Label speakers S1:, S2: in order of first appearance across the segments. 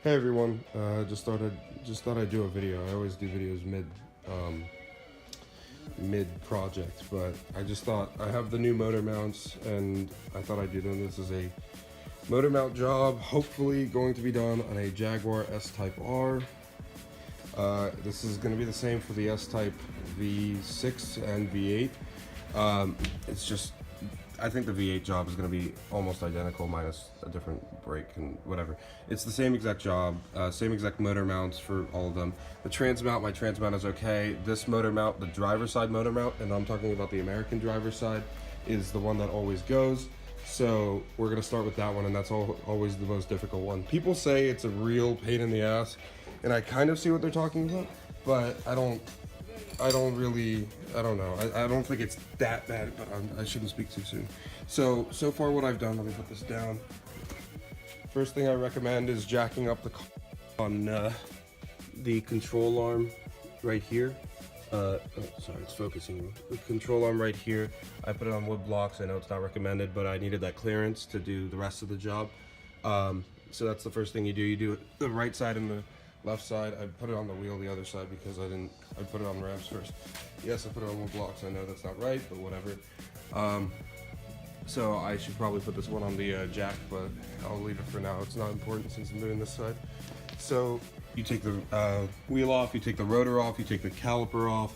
S1: Hey everyone, just thought I'd do a video. I always do videos mid project, but I just thought I have the new motor mounts and I thought I'd do them. This is a motor mount job, hopefully going to be done on a Jaguar S-Type R. This is going to be the same for the S-Type V6 and V8. It's just, I think the V8 job is going to be almost identical minus a different brake and whatever. It's the same exact job, same exact motor mounts for all of them. The trans mount, my trans mount is okay. This motor mount, the driver's side motor mount, and I'm talking about the American driver's side, is the one that always goes. So we're going to start with that one, and that's always the most difficult one. People say it's a real pain in the ass, and I kind of see what they're talking about, but I don't know. I don't think it's that bad, but I shouldn't speak too soon. So far what I've done, let me put this down. First thing I recommend is jacking up the on the control arm right here. Oh, sorry, it's focusing. The control arm right here, I put it on wood blocks. I know it's not recommended, but I needed that clearance to do the rest of the job. So that's the first thing you do. You do it the right side and the left side. I put it on the wheel the other side because I put it on ramps first. Yes, I put it on wood blocks. I know that's not right, but whatever. So I should probably put this one on the jack, but I'll leave it for now. It's not important since I'm doing this side. So you take the wheel off, you take the rotor off, you take the caliper off.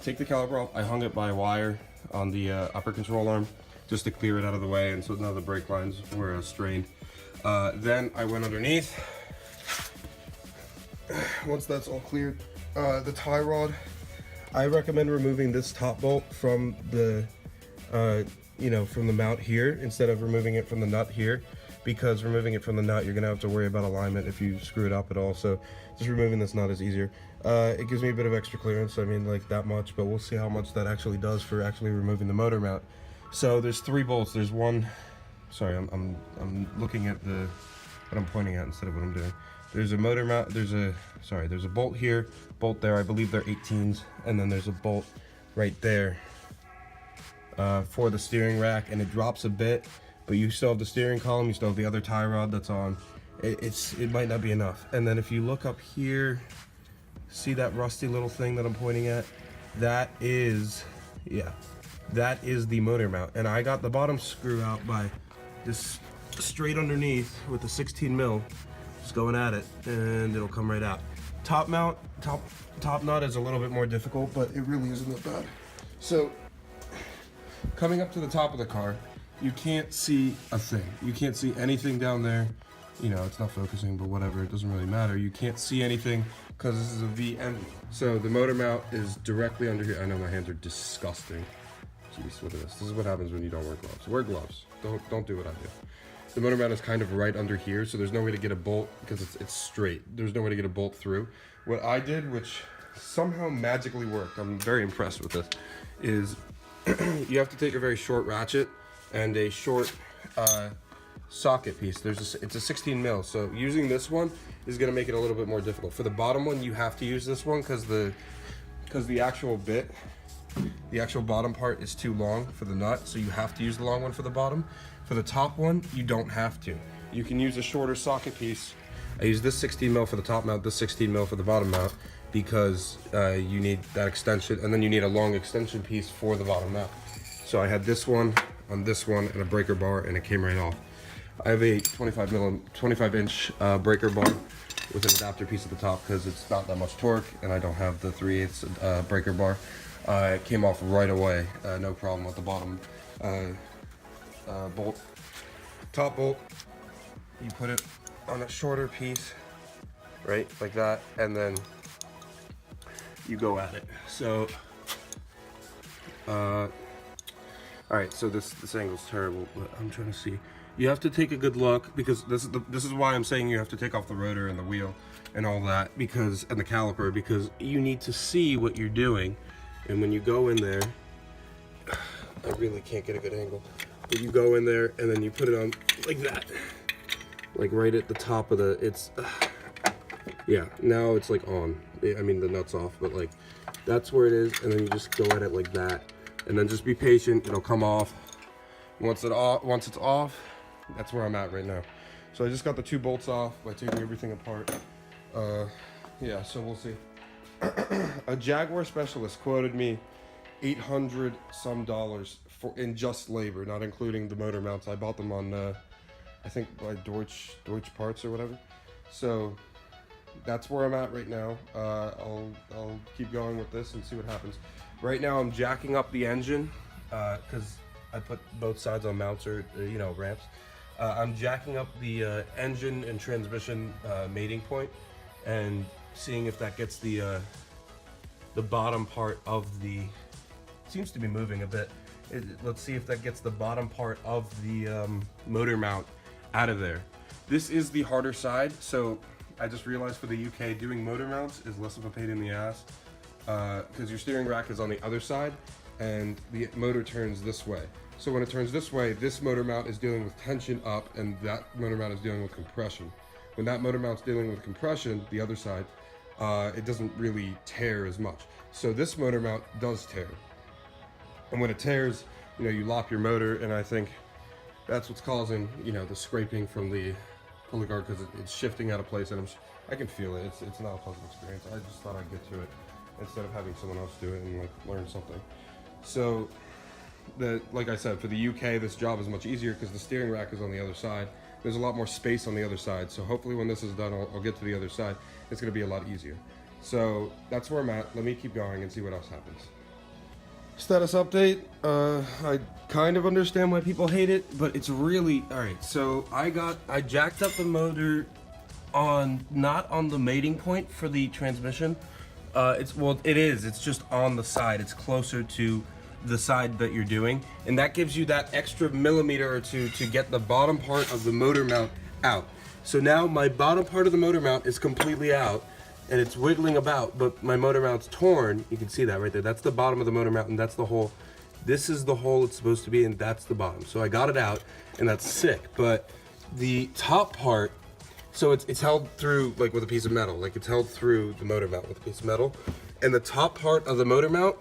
S1: Take the caliper off. I hung it by a wire on the upper control arm just to clear it out of the way, and so none of the brake lines were strained. Then I went underneath. Once that's all cleared, the tie rod, I recommend removing this top bolt from the from the mount here instead of removing it from the nut here, because removing it from the nut, you're gonna have to worry about alignment if you screw it up at all. So just removing this nut is easier. It gives me a bit of extra clearance, I mean like that much, but we'll see how much that actually does for actually removing the motor mount. So there's 3 bolts. There's one, sorry, I'm looking at what I'm pointing at instead of what I'm doing. There's a motor mount, there's a bolt here, bolt there, I believe they're 18s, and then there's a bolt right there for the steering rack, and it drops a bit, but you still have the steering column, you still have the other tie rod that's on. It might not be enough. And then if you look up here, see that rusty little thing that I'm pointing at? That is the motor mount. And I got the bottom screw out by just straight underneath with the 16 mil. Just going at it, and it'll come right out. Top mount, top nut is a little bit more difficult, but it really isn't that bad. So, coming up to the top of the car, you can't see a thing. You can't see anything down there. You know, it's not focusing, but whatever, it doesn't really matter. You can't see anything because this is a VM. So the motor mount is directly under here. I know my hands are disgusting. Jeez, look at this. This is what happens when you don't wear gloves. Wear gloves. Don't do what I do. The motor mount is kind of right under here, so there's no way to get a bolt because it's straight. There's no way to get a bolt through. What I did, which somehow magically worked, I'm very impressed with this, is you have to take a very short ratchet and a short socket piece. It's a 16 mil, so using this one is going to make it a little bit more difficult. For the bottom one, you have to use this one because the actual bit, the actual bottom part is too long for the nut, so you have to use the long one for the bottom. For the top one, you don't have to. You can use a shorter socket piece. I use this 16 mil for the top mount, this 16 mil for the bottom mount, because you need that extension, and then you need a long extension piece for the bottom mount. So I had this one on this one and a breaker bar, and it came right off. I have a 25 inch breaker bar with an adapter piece at the top because it's not that much torque, and I don't have the 3/8 breaker bar. It came off right away, no problem with the bottom bolt. Top bolt, you put it on a shorter piece, right, like that, and then you go at it. So, all right, so this angle's terrible, but I'm trying to see. You have to take a good look, because this is why I'm saying you have to take off the rotor and the wheel and all that, and the caliper, because you need to see what you're doing. And when you go in there, I really can't get a good angle, but you go in there and then you put it on like that, like right at the top of yeah, now it's like on. I mean, the nut's off, but like that's where it is, and then you just go at it like that, and then just be patient, it'll come off. Once it's off, that's where I'm at right now. So I just got the 2 bolts off by taking everything apart. Yeah, so we'll see. A Jaguar specialist quoted me $800 some for in just labor, not including the motor mounts. I bought them on I think by Deutsch Parts or whatever. So that's where I'm at right now. I'll keep going with this and see what happens. Right now I'm jacking up the engine because I put both sides on mounts or you know, ramps. I'm jacking up the engine and transmission mating point and seeing if that gets the bottom part of the, seems to be moving a bit. Let's see if that gets the bottom part of the motor mount out of there. This is the harder side, so I just realized for the UK doing motor mounts is less of a pain in the ass because your steering rack is on the other side and the motor turns this way. So when it turns this way, this motor mount is dealing with tension up and that motor mount is dealing with compression. When that motor mount's dealing with compression, the other side, it doesn't really tear as much. So this motor mount does tear. And when it tears, you know, you lop your motor, and I think that's what's causing, you know, the scraping from the pulley guard because it's shifting out of place, and I can feel it. It's not a pleasant experience. I just thought I'd get to it instead of having someone else do it and like learn something. So, like I said, for the UK, this job is much easier because the steering rack is on the other side. There's a lot more space on the other side. So hopefully when this is done, I'll get to the other side. It's going to be a lot easier. So that's where I'm at. Let me keep going and see what else happens. Status update. I kind of understand why people hate it, but it's really all right. So I jacked up the motor on, not on the mating point for the transmission. It's just on the side. It's closer to the side that you're doing, and that gives you that extra millimeter or two to get the bottom part of the motor mount out. So now my bottom part of the motor mount is completely out and it's wiggling about, but my motor mount's torn. You can see that right there. That's the bottom of the motor mount, and that's the hole. This is the hole it's supposed to be, and that's the bottom. So I got it out, and that's sick. But the top part, so it's held through like with a piece of metal. Like it's held through the motor mount with a piece of metal. And the top part of the motor mount,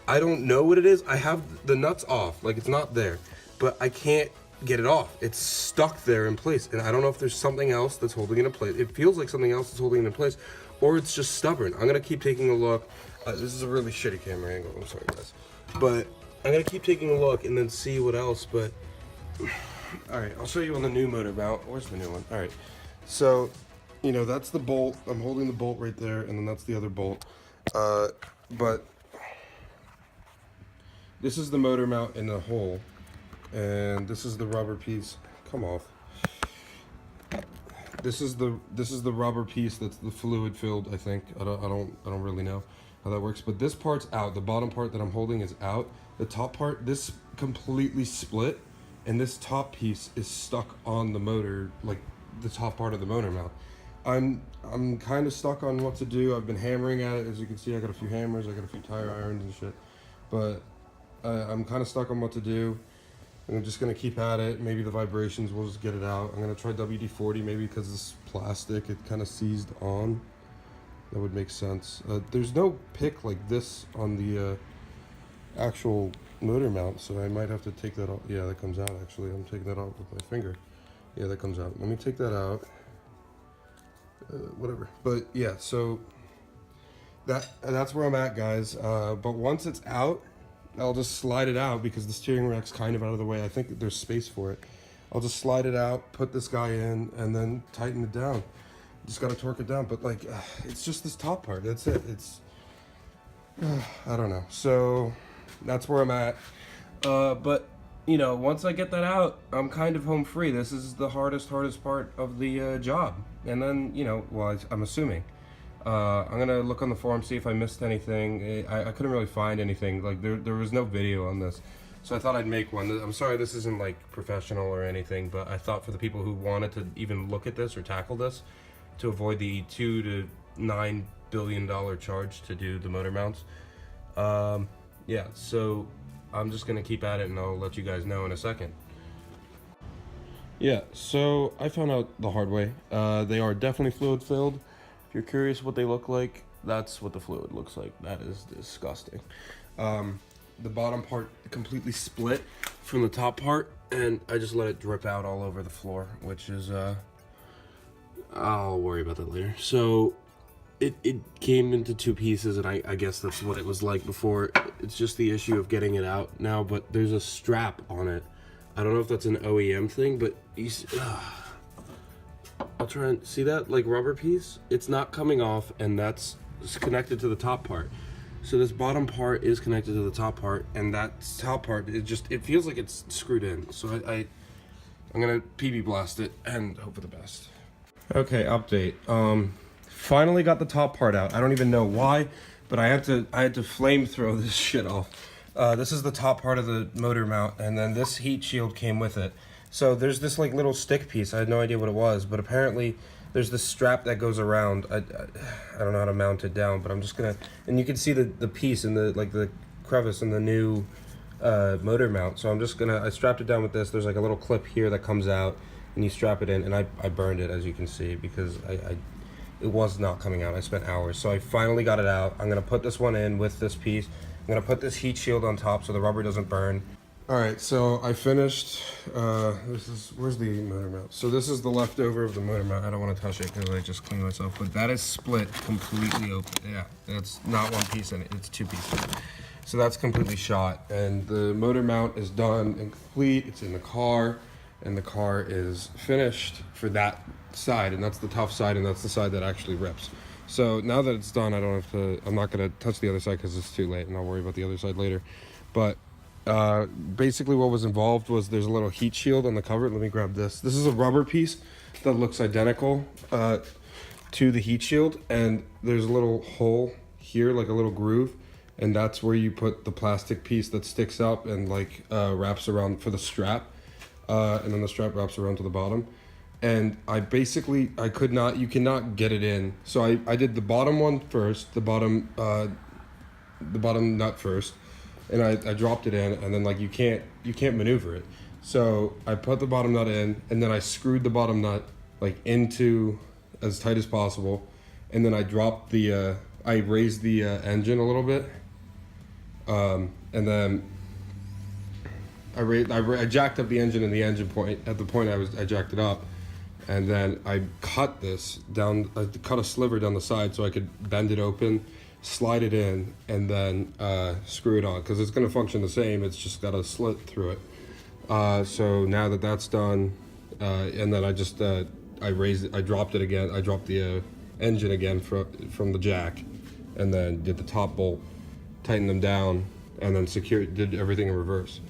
S1: I don't know what it is. I have the nuts off, like it's not there, but I can't get it off. It's stuck there in place, and I don't know if there's something else that's holding it in place. It feels like something else is holding it in place, or it's just stubborn. I'm gonna keep taking a look. This is a really shitty camera angle, I'm sorry guys. But I'm gonna keep taking a look and then see what else, but all right, I'll show you on the new motor mount. Where's the new one? All right, so, you know, that's the bolt. I'm holding the bolt right there, and then that's the other bolt. But this is the motor mount in the hole, and this is the rubber piece. Come off. This is the rubber piece that's the fluid filled. I think I don't really know how that works, but this part's out. The bottom part that I'm holding is out. The top part, this completely split, and this top piece is stuck on the motor, like the top part of the motor mount. I'm kind of stuck on what to do. I've been hammering at it. As you can see, I got a few hammers, I got a few tire irons and shit, but I'm kind of stuck on what to do. And I'm just gonna keep at it. Maybe the vibrations will just get it out. I'm gonna try WD-40 maybe because this plastic, it kind of seized on. That would make sense. There's no pick like this on the actual motor mount, so I might have to take that off. Yeah, that comes out actually. I'm taking that off with my finger. Yeah, that comes out. Let me take that out. Whatever. But yeah, so that's where I'm at, guys. But once it's out, I'll just slide it out because the steering rack's kind of out of the way. I think there's space for it. I'll just slide it out, put this guy in, and then tighten it down. Just gotta torque it down, but like, it's just this top part, that's it. It's, I don't know. So that's where I'm at. But you know, once I get that out, I'm kind of home free. This is the hardest part of the job. And then, you know, well, I'm assuming. I'm gonna look on the forum, see if I missed anything. I couldn't really find anything. Like there was no video on this, so I thought I'd make one. I'm sorry this isn't like professional or anything, but I thought for the people who wanted to even look at this or tackle this, to avoid the $2 to $9 billion charge to do the motor mounts. Yeah, so I'm just gonna keep at it, and I'll let you guys know in a second. Yeah, so I found out the hard way. They are definitely fluid filled. If you're curious what they look like, that's what the fluid looks like. That is disgusting. The bottom part completely split from the top part, and I just let it drip out all over the floor, which is, I'll worry about that later. So it came into 2 pieces, and I guess that's what it was like before. It's just the issue of getting it out now, but there's a strap on it. I don't know if that's an OEM thing, but I'll try and see that, like, rubber piece. It's not coming off, and that's connected to the top part. So this bottom part is connected to the top part, and that top part, it feels like it's screwed in. So I'm gonna PB blast it and hope for the best. Okay, update. Finally got the top part out. I don't even know why, but I had to flame throw this shit off. This is the top part of the motor mount, and then this heat shield came with it. So there's this like little stick piece. I had no idea what it was, but apparently there's this strap that goes around. I don't know how to mount it down, but I'm just gonna, and you can see the piece in the crevice in the new motor mount. So I'm just gonna, I strapped it down with this. There's like a little clip here that comes out, and you strap it in, and I burned it, as you can see, because it was not coming out. I spent hours. So I finally got it out. I'm gonna put this one in with this piece. I'm gonna put this heat shield on top so the rubber doesn't burn. All right, so I finished, where's the motor mount? So this is the leftover of the motor mount. I don't want to touch it because I just cleaned myself, but that is split completely open. Yeah, that's not one piece in it, it's 2 pieces. So that's completely shot, and the motor mount is done and complete. It's in the car, and the car is finished for that side, and that's the tough side, and that's the side that actually rips. So now that it's done, I'm not gonna touch the other side because it's too late, and I'll worry about the other side later. But basically what was involved was there's a little heat shield on the cover. Let me grab this. This is a rubber piece that looks identical to the heat shield, and there's a little hole here, like a little groove, and that's where you put the plastic piece that sticks up and like wraps around for the strap, and then the strap wraps around to the bottom. And you cannot get it in. So I did the bottom one first, the bottom nut first, and I dropped it in, and then like you can't maneuver it. So I put the bottom nut in, and then I screwed the bottom nut like into as tight as possible, and then I dropped I raised the engine a little bit, and then I jacked up the engine and the engine point at the point I jacked it up, and then I cut this down. I cut a sliver down the side so I could bend it open, slide it in, and then screw it on, because it's going to function the same. It's just got a slit through it. So now that that's done, and then I dropped it again. I dropped the engine again from the jack, and then did the top bolt, tightened them down, and then did everything in reverse.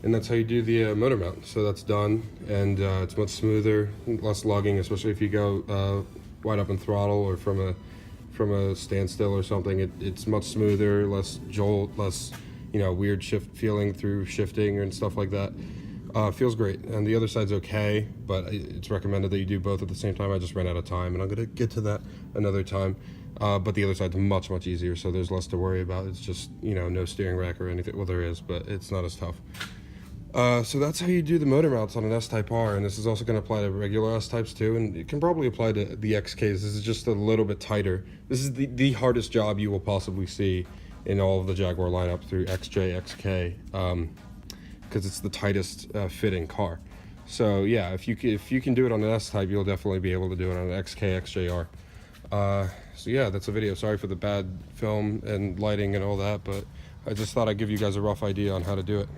S1: And that's how you do the motor mount. So that's done, and it's much smoother, less lugging, especially if you go wide open throttle or from a standstill or something. It's much smoother, less jolt, less weird shift feeling through shifting and stuff like that. Feels great, and the other side's okay, but it's recommended that you do both at the same time. I just ran out of time, and I'm gonna get to that another time. But the other side's much easier, so there's less to worry about. It's just no steering rack or anything. Well, there is, but it's not as tough. So that's how you do the motor mounts on an S-Type R, and this is also going to apply to regular S-Types too, and it can probably apply to the XKs. This is just a little bit tighter. This is the hardest job you will possibly see in all of the Jaguar lineup through XJ, XK, because it's the tightest fitting car. So yeah, if you can do it on an S-Type, you'll definitely be able to do it on an XK, XJR. So yeah, that's a video. Sorry for the bad film and lighting and all that, but I just thought I'd give you guys a rough idea on how to do it.